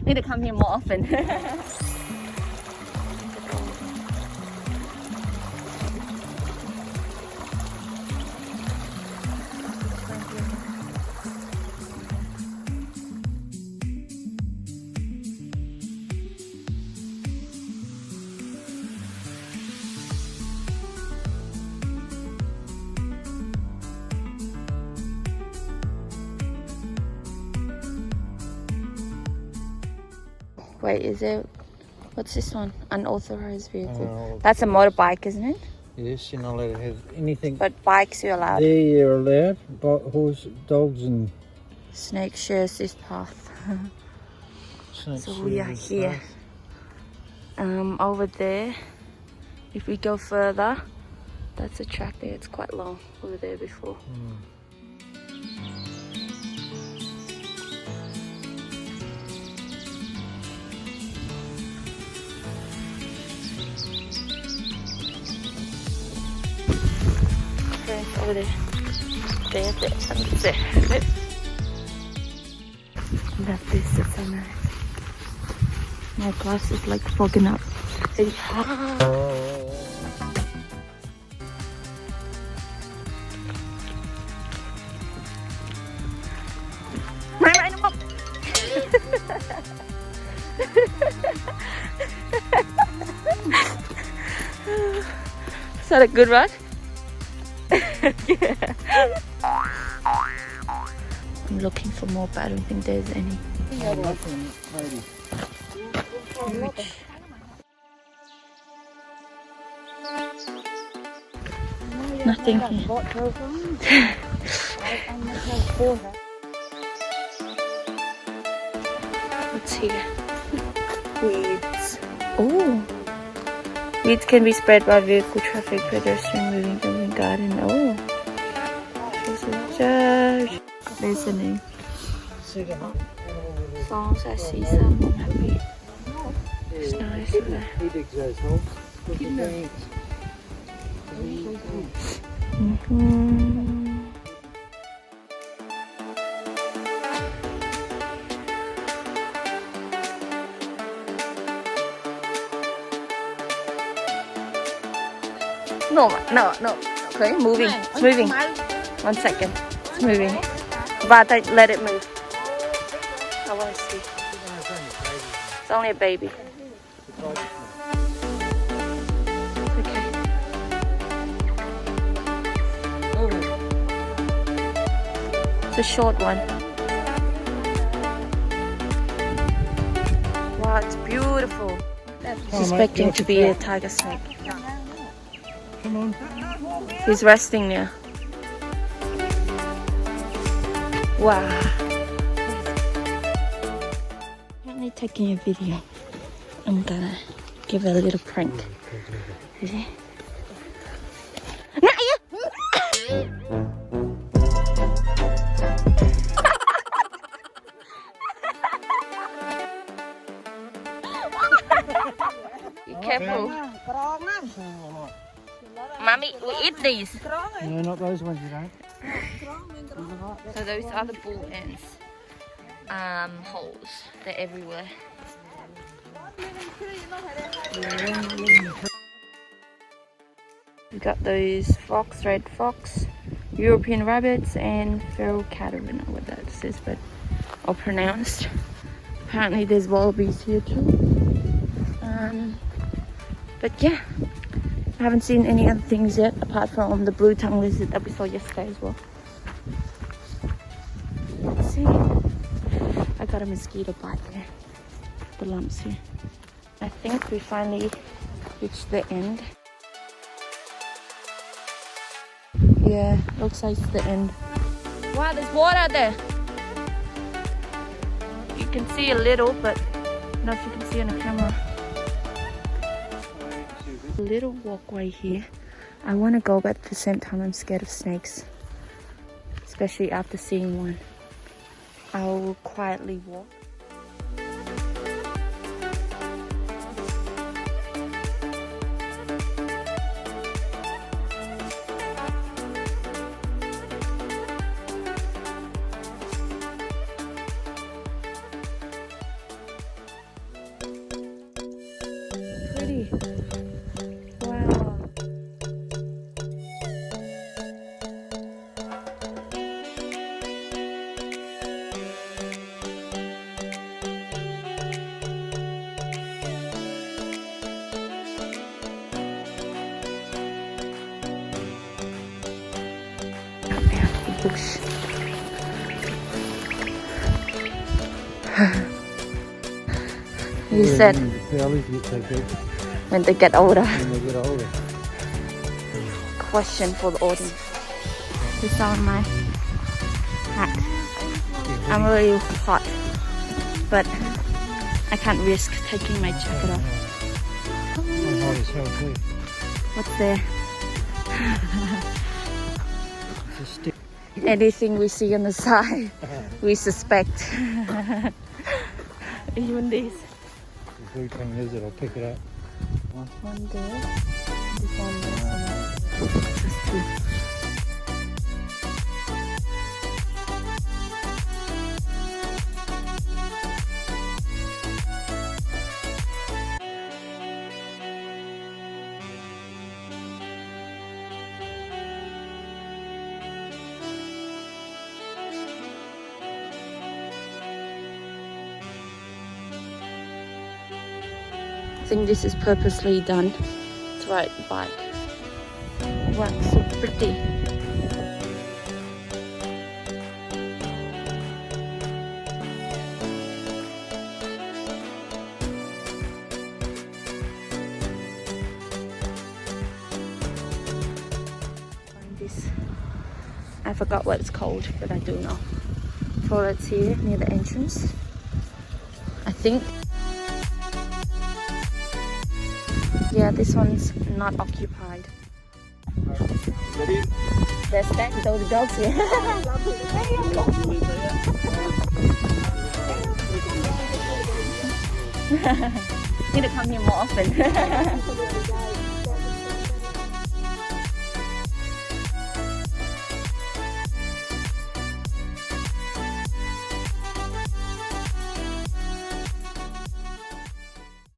Need to come here more often. Wait, is it? What's this one? Unauthorized vehicle. That's a motorbike, isn't it? Yes, you're not allowed to have anything. But bikes you're allowed. There you're allowed, but horse, dogs and... Snake shares this path. So we are here. Over there, if we go further, that's a track there. It's quite long. We were there before. Over there. There, and there. Love this, it's so nice. My glass is like fogging up. It's hot. Is that a good ride? Yeah. I'm looking for more, but I don't think there's any. Nothing here. What's here? Weeds. Oh, weeds can be spread by vehicle traffic, pedestrian moving, building, garden. Oh, there's the name. As long as I see some, I'm happy. It's nice. He digs those holes. No. Okay, moving. It's moving. 1 second. It's moving. But let it move. I want to see. It's only a baby. Okay. It's a short one. Wow, it's beautiful. Suspecting to be a tiger snake. Come on. He's resting there. Wow. Currently taking a video. I'm gonna give it a little prank. Ready? Be careful. Mommy, we eat these. No, not those ones, you don't. So those are the bull ants. Holes. They're everywhere. We got those fox, red fox, European rabbits, and feral cat. I don't know what that says, but all pronounced. Apparently there's wallabies here too. But yeah, I haven't seen any other things yet apart from the blue tongue lizard that we saw yesterday as well. Let's see. I got a mosquito bite there. The lumps here. I think we finally reached the end. Yeah, looks like it's the end. Wow, there's water there. You can see a little, but I don't know if you can see on the camera. A little walkway here. I want to go, but at the same time I'm scared of snakes, especially after seeing one. I will quietly walk. books. He said The earlies get so big when they get older. when they get older. Question for the audience. This is on my hat. I'm really hot, but I can't risk taking my jacket off. I'm hot as hell too. What's there? It's a stick. Anything we see on the side, we suspect. Even this. The blue tongue lizard, I'll pick it up. One there. This one there. Just two. I think this is purposely done to ride the bike. Wow, so pretty. Find this. I forgot what it's called, but I do know. Toilets here near the entrance, I think. Yeah, this one's not occupied. There's that with all the dogs here. Need to come here more often.